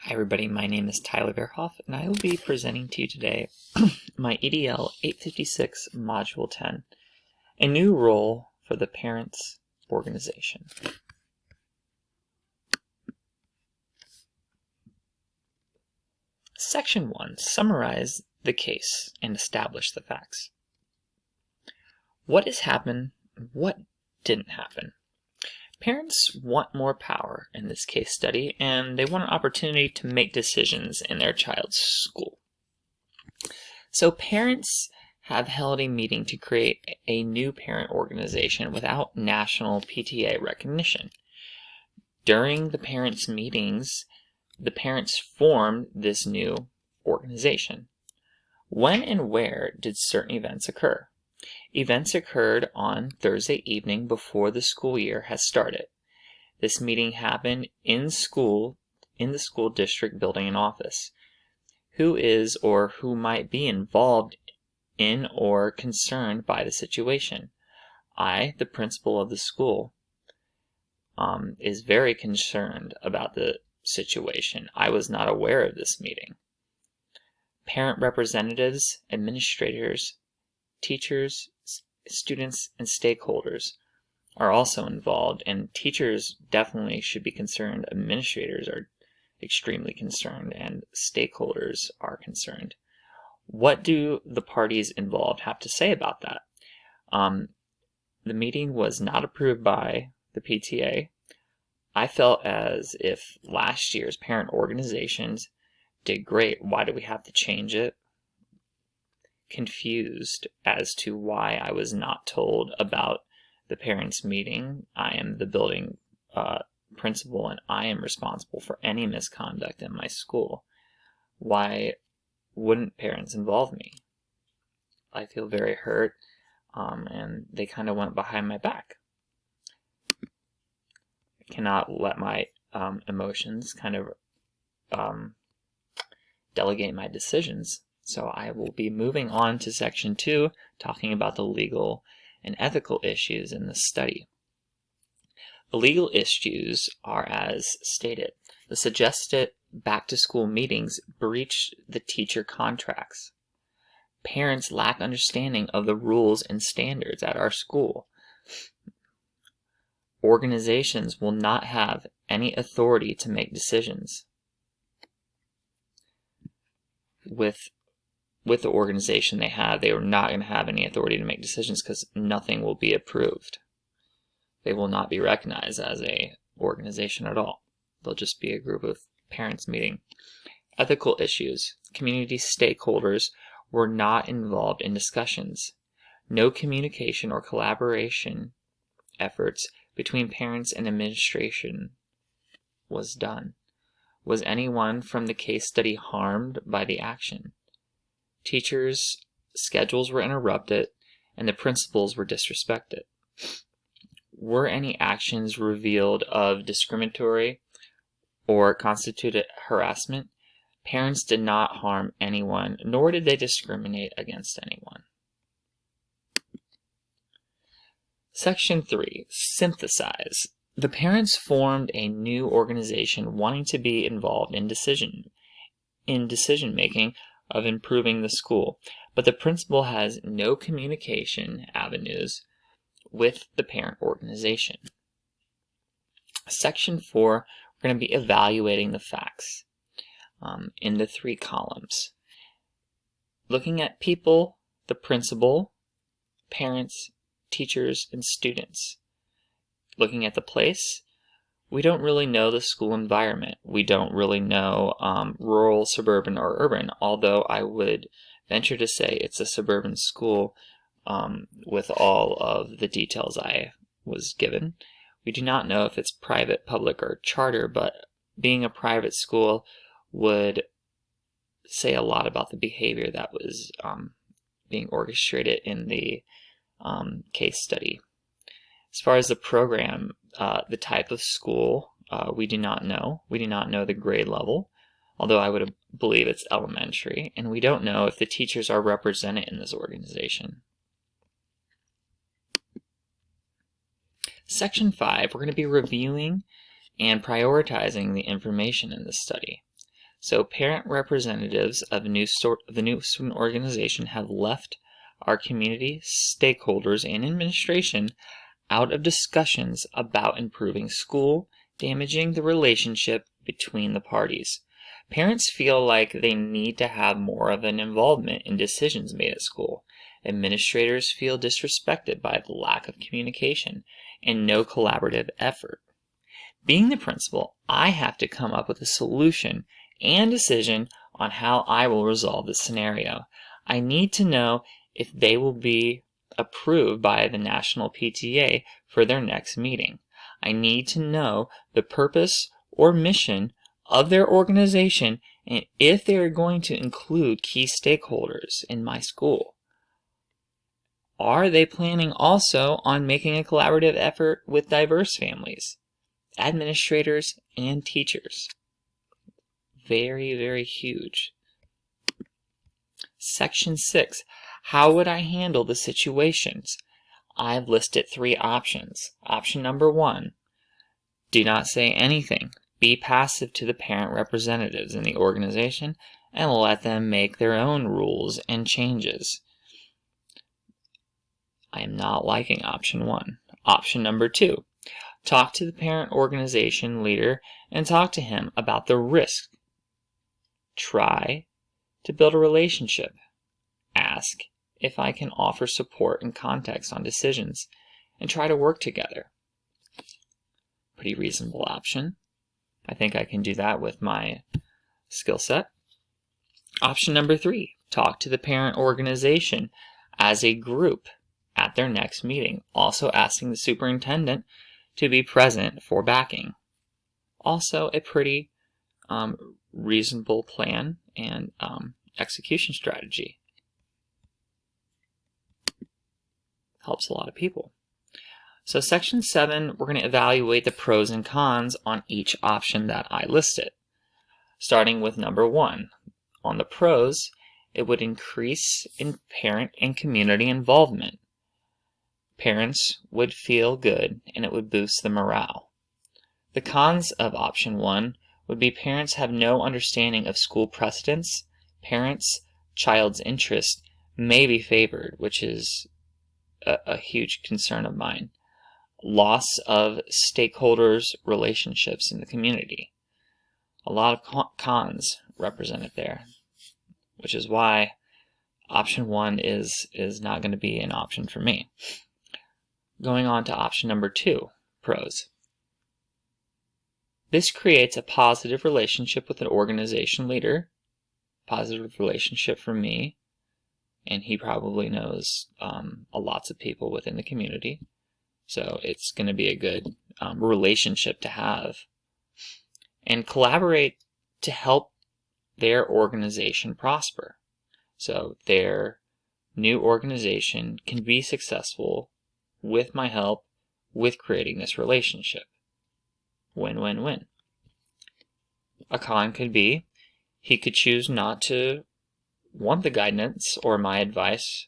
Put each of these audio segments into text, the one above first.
Hi everybody, my name is Tyler Verhoff, and I will be presenting to you today my EDL 856 Module 10, a new role for the parents organization. Section 1, summarize the case and establish the facts. What has happened? What didn't happen? Parents want more power in this case study, and they want an opportunity to make decisions in their child's school. So parents have held a meeting to create a new parent organization without national PTA recognition. During the parents' meetings, the parents formed this new organization. When and where did certain events occur? Events occurred on Thursday evening before the school year has started. This meeting happened in the school district building and office. Who is or who might be involved in or concerned by the situation? I, the principal of the school, is very concerned about the situation. I was not aware of this meeting. Parent representatives, administrators, teachers, students, and stakeholders are also involved, and teachers definitely should be concerned. Administrators are extremely concerned, and stakeholders are concerned. What do the parties involved have to say about that? The meeting was not approved by the PTA. I felt as if last year's parent organizations did great. Why do we have to change it? Confused as to why I was not told about the parents' meeting. I am the building principal, and I am responsible for any misconduct in my school. Why wouldn't parents involve me? I feel very hurt, and they kind of went behind my back. I cannot let my emotions kind of delegate my decisions. So I will be moving on to section 2, talking about the legal and ethical issues in this study. The legal issues are as stated. The suggested back-to-school meetings breach the teacher contracts. Parents lack understanding of the rules and standards at our school. Organizations will not have any authority to make decisions. With the organization they are not going to have any authority to make decisions because nothing will be approved. They will not be recognized as an organization at all. They'll just be a group of parents meeting. Ethical issues. Community stakeholders were not involved in discussions. No communication or collaboration efforts between parents and administration was done. Was anyone from the case study harmed by the action? Teachers' schedules were interrupted, and the principals were disrespected. Were any actions revealed of discriminatory or constituted harassment? Parents did not harm anyone, nor did they discriminate against anyone. Section 3, synthesize. The parents formed a new organization wanting to be involved in decision-making of improving the school, but the principal has no communication avenues with the parent organization. Section 4, we're going to be evaluating the facts in the 3 columns. Looking at people, the principal, parents, teachers, and students. Looking at the place, we don't really know the school environment. We don't really know rural, suburban, or urban, although I would venture to say it's a suburban school with all of the details I was given. We do not know if it's private, public, or charter, but being a private school would say a lot about the behavior that was being orchestrated in the case study. As far as the program, the type of school, we do not know. We do not know the grade level, although I would believe it's elementary, and we don't know if the teachers are represented in this organization. Section 5, we're going to be reviewing and prioritizing the information in this study. So parent representatives of the new student organization have left our community stakeholders and administration out of discussions about improving school, damaging the relationship between the parties. Parents feel like they need to have more of an involvement in decisions made at school. Administrators feel disrespected by the lack of communication and no collaborative effort. Being the principal, I have to come up with a solution and decision on how I will resolve this scenario. I need to know if they will be approved by the National PTA for their next meeting. I need to know the purpose or mission of their organization and if they are going to include key stakeholders in my school. Are they planning also on making a collaborative effort with diverse families, administrators, and teachers? Very, very huge. Section 6. How would I handle the situations? I've listed 3 options. Option number 1, do not say anything. Be passive to the parent representatives in the organization and let them make their own rules and changes. I am not liking option 1. Option number 2, talk to the parent organization leader and talk to him about the risk. Try to build a relationship. Ask if I can offer support and context on decisions and try to work together. Pretty reasonable option. I think I can do that with my skill set. Option number 3, talk to the parent organization as a group at their next meeting, also asking the superintendent to be present for backing. Also a pretty reasonable plan and execution strategy. Helps a lot of people. So section 7, we're going to evaluate the pros and cons on each option that I listed. Starting with number 1. On the pros, it would increase in parent and community involvement. Parents would feel good and it would boost the morale. The cons of option 1 would be parents have no understanding of school precedents. Parents' child's interest may be favored, which is a huge concern of mine. Loss of stakeholders' relationships in the community. A lot of cons represented there, which is why option 1 is not going to be an option for me. Going on to option number 2, pros. This creates a positive relationship with an organization leader, positive relationship for me, and he probably knows lots of people within the community. So it's going to be a good relationship to have. And collaborate to help their organization prosper. So their new organization can be successful with my help with creating this relationship. Win-win-win. A con could be he could choose not to want the guidance or my advice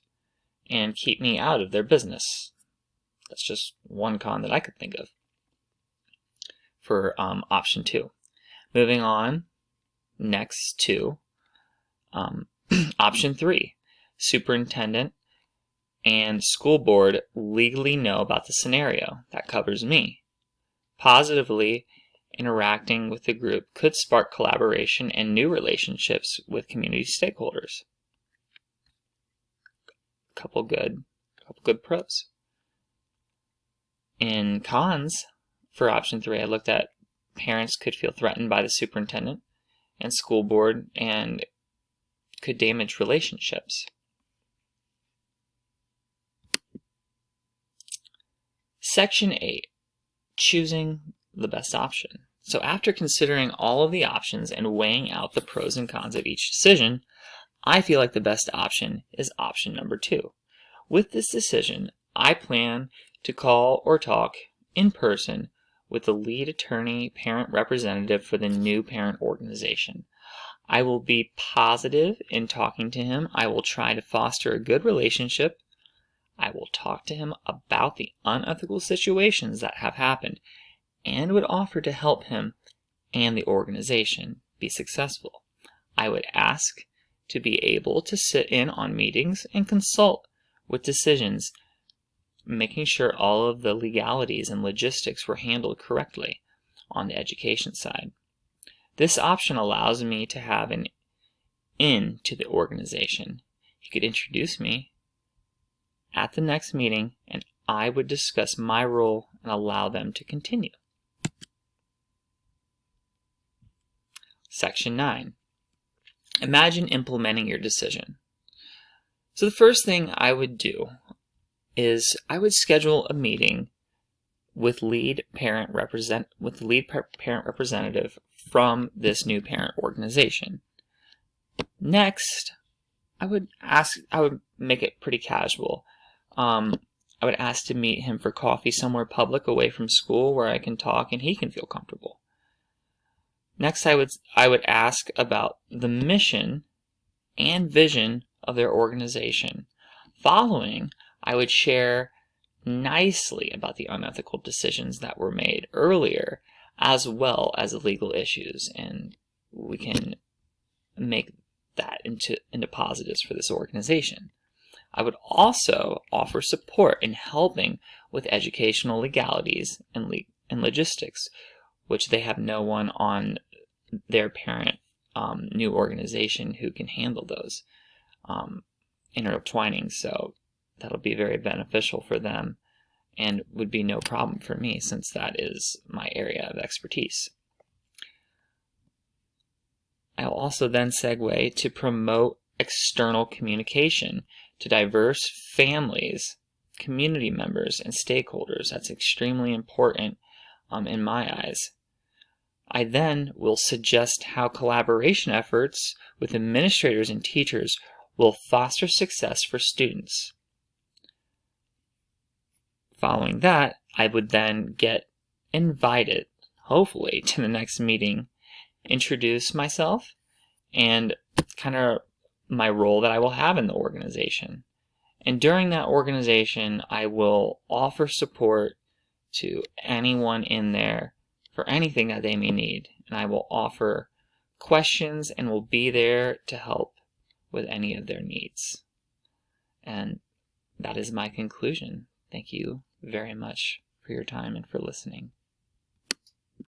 and keep me out of their business. That's just one con that I could think of for option 2. Moving on next to option 3. Superintendent and school board legally know about the scenario. That covers me. Positively interacting with the group could spark collaboration and new relationships with community stakeholders. Couple good pros. In cons, for option 3, I looked at parents could feel threatened by the superintendent and school board and could damage relationships. Section 8, choosing the best option. So after considering all of the options and weighing out the pros and cons of each decision, I feel like the best option is option number 2. With this decision, I plan to call or talk in person with the lead attorney parent representative for the new parent organization. I will be positive in talking to him. I will try to foster a good relationship. I will talk to him about the unethical situations that have happened and would offer to help him and the organization be successful. I would ask to be able to sit in on meetings and consult with decisions, making sure all of the legalities and logistics were handled correctly on the education side. This option allows me to have an in to the organization. He could introduce me at the next meeting, and I would discuss my role and allow them to continue. Section 9. Imagine implementing your decision. So the first thing I would do is I would schedule a meeting with lead parent representative from this new parent organization. Next, I would make it pretty casual. I would ask to meet him for coffee somewhere public away from school where I can talk and he can feel comfortable. Next, I would ask about the mission and vision of their organization. Following, I would share nicely about the unethical decisions that were made earlier, as well as the legal issues, and we can make that into positives for this organization. I would also offer support in helping with educational legalities and logistics, which they have no one on their parent new organization who can handle those intertwining. So that'll be very beneficial for them and would be no problem for me since that is my area of expertise. I'll also then segue to promote external communication to diverse families, community members, and stakeholders. That's extremely important in my eyes. I then will suggest how collaboration efforts with administrators and teachers will foster success for students. Following that, I would then get invited, hopefully, to the next meeting, introduce myself, and kind of my role that I will have in the organization. And during that organization, I will offer support to anyone in there for anything that they may need. And I will offer questions and will be there to help with any of their needs. And that is my conclusion. Thank you very much for your time and for listening.